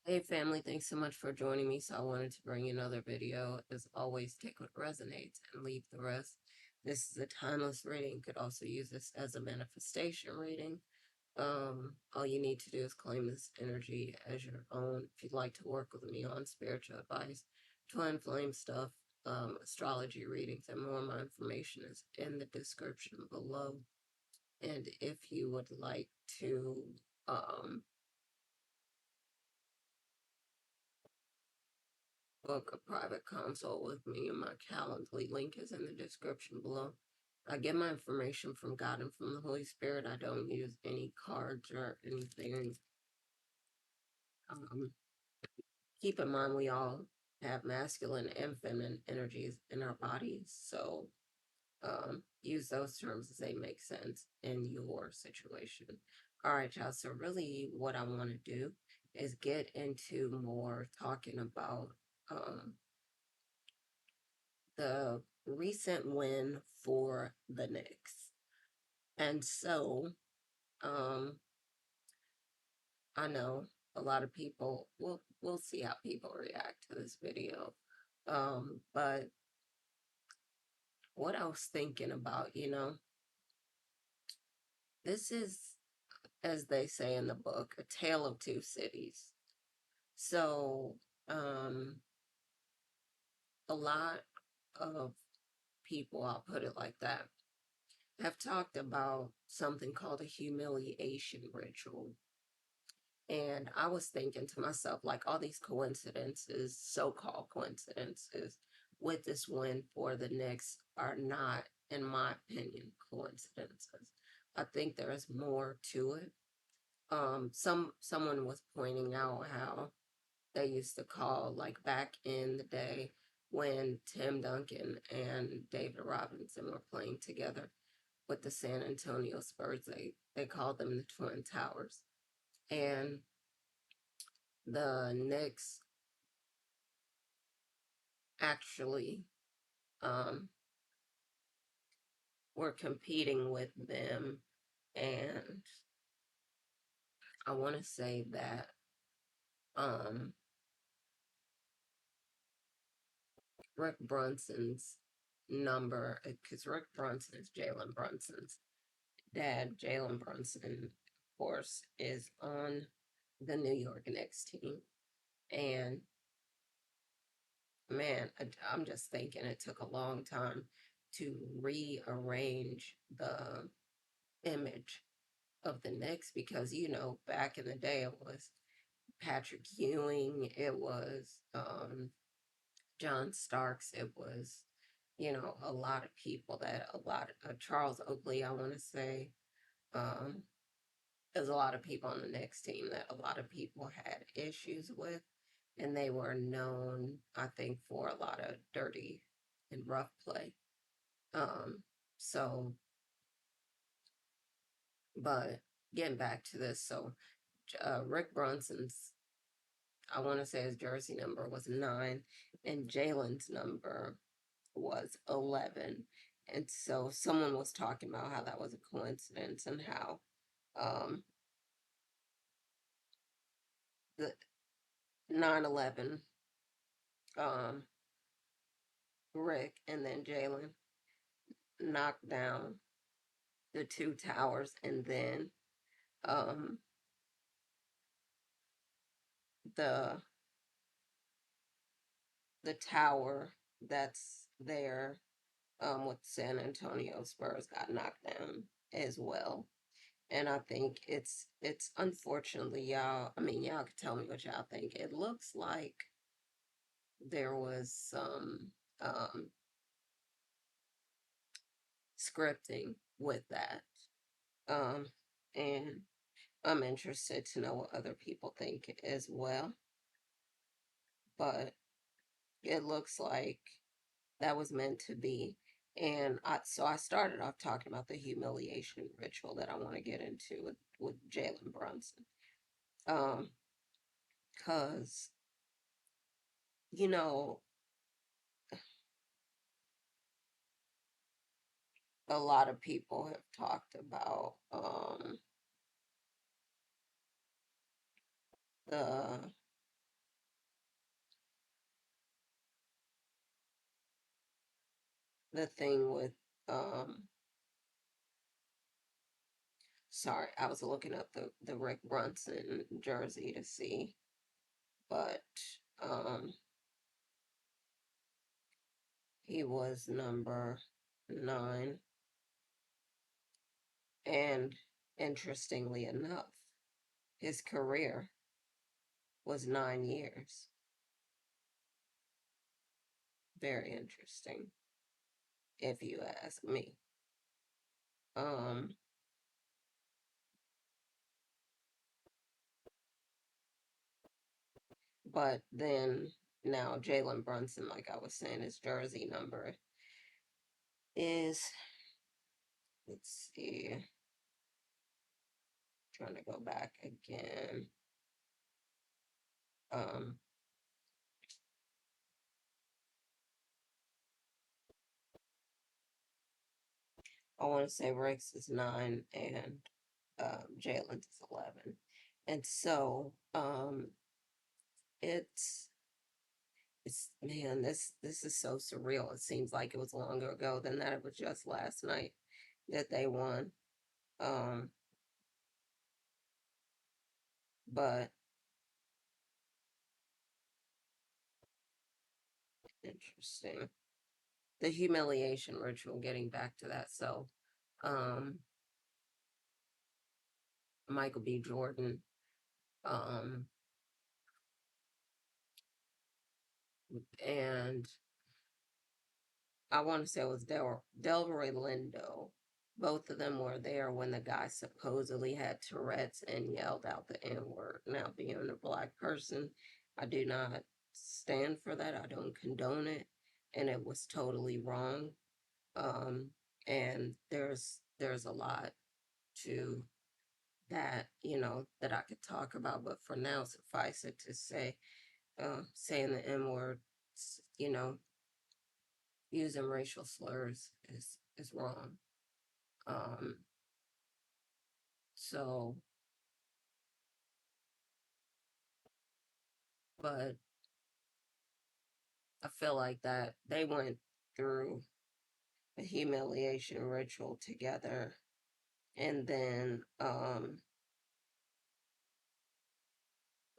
Hey family, thanks so much for joining me. So I wanted to bring you another video. As always, take what resonates and leave the rest. This is a timeless reading. You could also use this as a manifestation reading. All you need to do is claim this energy as your own. If you'd like to work with me on spiritual advice, twin flame stuff, astrology readings, and more of my information is in the description below. And if you would like to um book a private consult with me, and my Calendly link is in the description below. I get my information from God and from the Holy Spirit. I don't use any cards or anything. Um, Keep in mind, we all have masculine and feminine energies in our bodies. So use those terms as they make sense in your situation. All right, y'all. So, really, what I want to do is get into more talking about the recent win for the Knicks. And so, um, I know a lot of people, we'll see how people react to this video. But what I was thinking about, this is, as they say in the book, a tale of two cities. So, um, a lot of people, I'll put it like that, have talked about something called a humiliation ritual. And I was thinking to myself, like, all these coincidences, so called coincidences, with this win for the Knicks are not, in my opinion, coincidences. I think there is more to it. Someone was pointing out how they used to call, like, back in the day when Tim Duncan and David Robinson were playing together with the San Antonio Spurs, they called them the Twin Towers. And the Knicks actually um, were competing with them, and I want to say that um, Rick Brunson's number, because Rick Brunson is Jalen Brunson's dad. Jalen Brunson, of course, is on the New York Knicks team. And man, I'm just thinking it took a long time to rearrange the image of the Knicks because, back in the day it was Patrick Ewing, it was John Starks, it was, a lot of people Charles Oakley, I want to say. Um, there's a lot of people on the Knicks team that a lot of people had issues with, and they were known, I think, for a lot of dirty and rough play. Um, so, but getting back to this, so Rick Brunson's, I want to say his jersey number was 9, and Jalen's number was 11. And so someone was talking about how that was a coincidence and how um, the 9/11, um, Rick and then Jalen knocked down the two towers, and then um, the the tower that's there with San Antonio Spurs got knocked down as well. And I think it's unfortunately, y'all. I mean, y'all can tell me what y'all think. It looks like there was some um, scripting with that, um, and I'm interested to know what other people think as well. But it looks like that was meant to be. And I started off talking about the humiliation ritual that I want to get into with Jalen Brunson. Um, cause you know, a lot of people have talked about the the thing with um sorry, I was looking up the Rick Brunson jersey to see, but um he was number 9, and interestingly enough, his career was 9 years. Very interesting, if you ask me. Um, but then now Jalen Brunson, like I was saying, his jersey number is, let's see, trying to go back again. Um, I want to say Rex is 9 and Jalen's is 11. And so it's man, this is so surreal. It seems like it was longer ago than that. It was just last night that they won. Um, but interesting. The humiliation ritual, getting back to that. So, um, Michael B. Jordan, um, and I want to say it was Delroy Lindo. Both of them were there when the guy supposedly had Tourette's and yelled out the N word. Now, being a black person, I do not stand for that. I don't condone it, and it was totally wrong. Um, and there's a lot to that, that I could talk about, but for now, suffice it to say, saying the N word, you know, using racial slurs is wrong. Um, so, but I feel like that they went through a humiliation ritual together, and then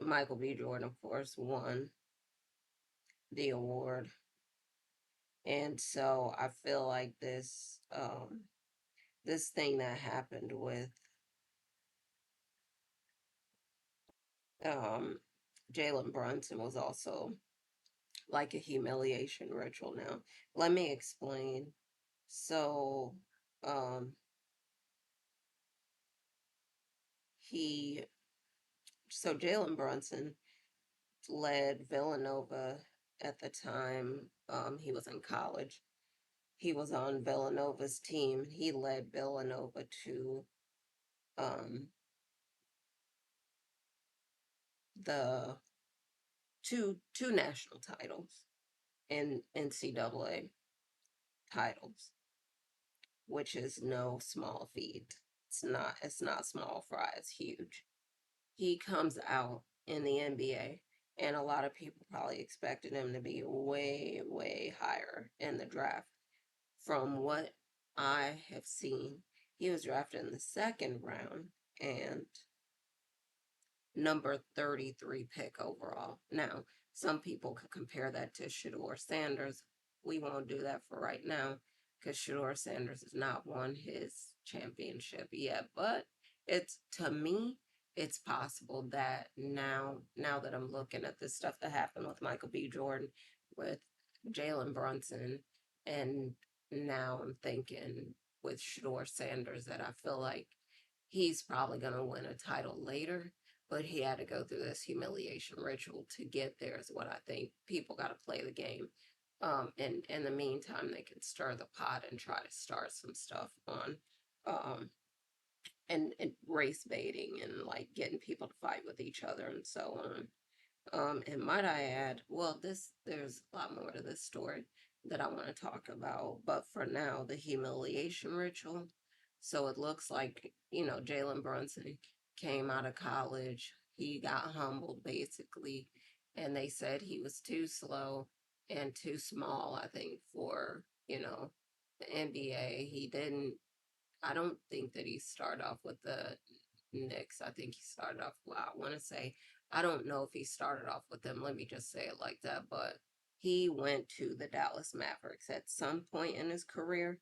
Michael B. Jordan, of course, won the award. And so I feel like this thing that happened with um Jalen Brunson was also like a humiliation ritual. Now, let me explain. So, um, he, so Jalen Brunson led Villanova at the time. He was in college. He was on Villanova's team. He led Villanova to um, the two national titles and NCAA titles, which is no small feat. It's not small fry, it's huge. He comes out in the NBA, and a lot of people probably expected him to be way, way higher in the draft. From what I have seen, he was drafted in the second round and number 33 pick overall. Now, some people could compare that to Shador Sanders. We won't do that for right now because Shador Sanders has not won his championship yet. But it's, to me, it's possible that now that I'm looking at this stuff that happened with Michael B. Jordan, with Jalen Brunson, and now I'm thinking with Shador Sanders that I feel like he's probably going to win a title later, but he had to go through this humiliation ritual to get there, is what I think. People got to play the game. And in the meantime, they can stir the pot and try to start some stuff on, um, and race baiting and like getting people to fight with each other and so on. And might I add, well, there's a lot more to this story that I want to talk about, but for now, the humiliation ritual. So it looks like, Jalen Brunson came out of college. He got humbled basically, and they said he was too slow and too small, I think, for, the NBA. He didn't. I don't think that he started off with the Knicks. I think he started off. Well, I want to say I don't know if he started off with them. Let me just say it like that. But he went to the Dallas Mavericks at some point in his career,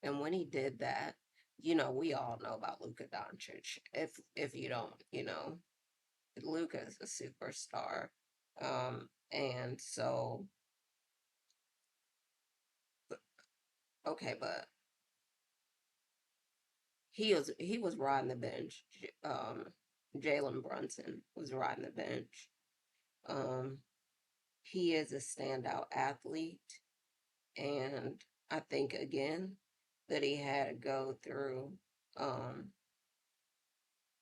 and when he did that, we all know about Luka Doncic. If you don't, Luka is a superstar. And so okay, but he was riding the bench. Jalen Brunson was riding the bench. Um, he is a standout athlete, and I think again that he had to go through um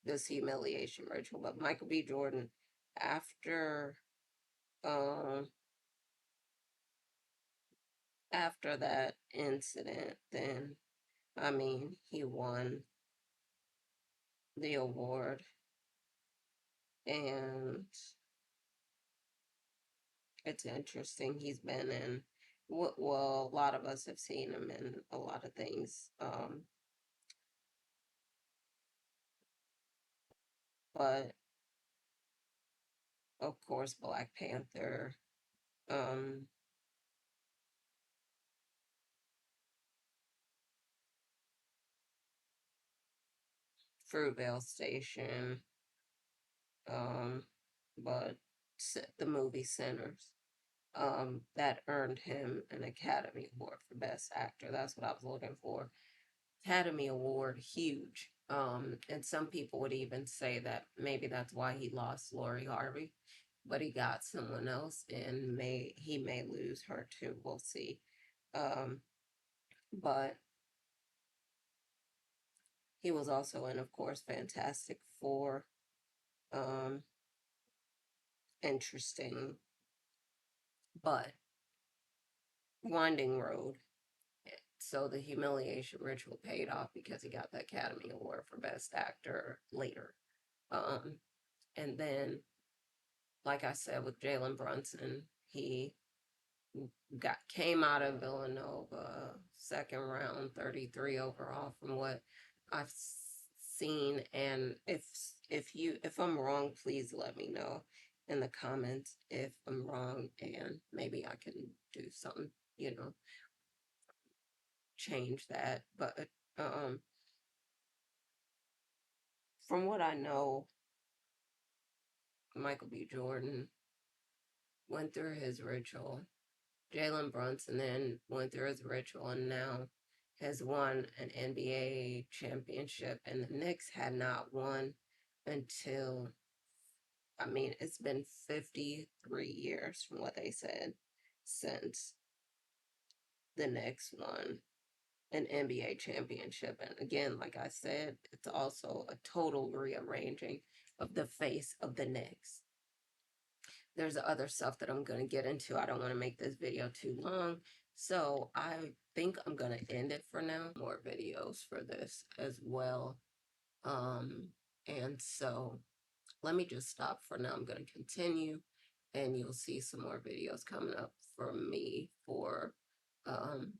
this humiliation ritual. But Michael B. Jordan, after um after that incident, then I mean he won the award, and it's interesting. He's been in, well, a lot of us have seen him in a lot of things. But of course, Black Panther, um, Fruitvale Station, um, but the movie Sinners, that earned him an Academy Award for Best Actor. That's what I was looking for. Academy Award, huge. And some people would even say that maybe that's why he lost Lori Harvey, but he got someone else, and he may lose her too. We'll see. Um, but he was also in, of course, Fantastic Four. Um, Interesting, but winding road. So the humiliation ritual paid off because he got the Academy Award for Best Actor later. Um, and then, like I said, with Jalen Brunson, he came out of Villanova second round, 33 overall, from what I've seen. And if I'm wrong, please let me know in the comments if I'm wrong, and maybe I can do something, change that. But um, from what I know, Michael B. Jordan went through his ritual. Jalen Brunson then went through his ritual and now has won an NBA championship. And the Knicks had not won until, I mean, it's been 53 years from what they said since the Knicks won an NBA championship. And again, like I said, it's also a total rearranging of the face of the Knicks. There's other stuff that I'm going to get into. I don't want to make this video too long. So I think I'm going to end it for now. More videos for this as well. Um, and so let me just stop for now. I'm going to continue, and you'll see some more videos coming up from me for um,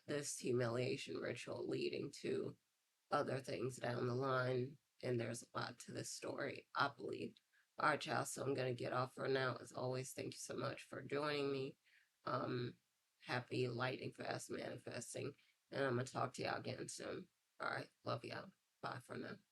this humiliation ritual leading to other things down the line. And there's a lot to this story, I believe. All right, y'all. So I'm going to get off for now. As always, thank you so much for joining me. Happy lighting fast manifesting. And I'm going to talk to y'all again soon. All right. Love y'all. Bye for now.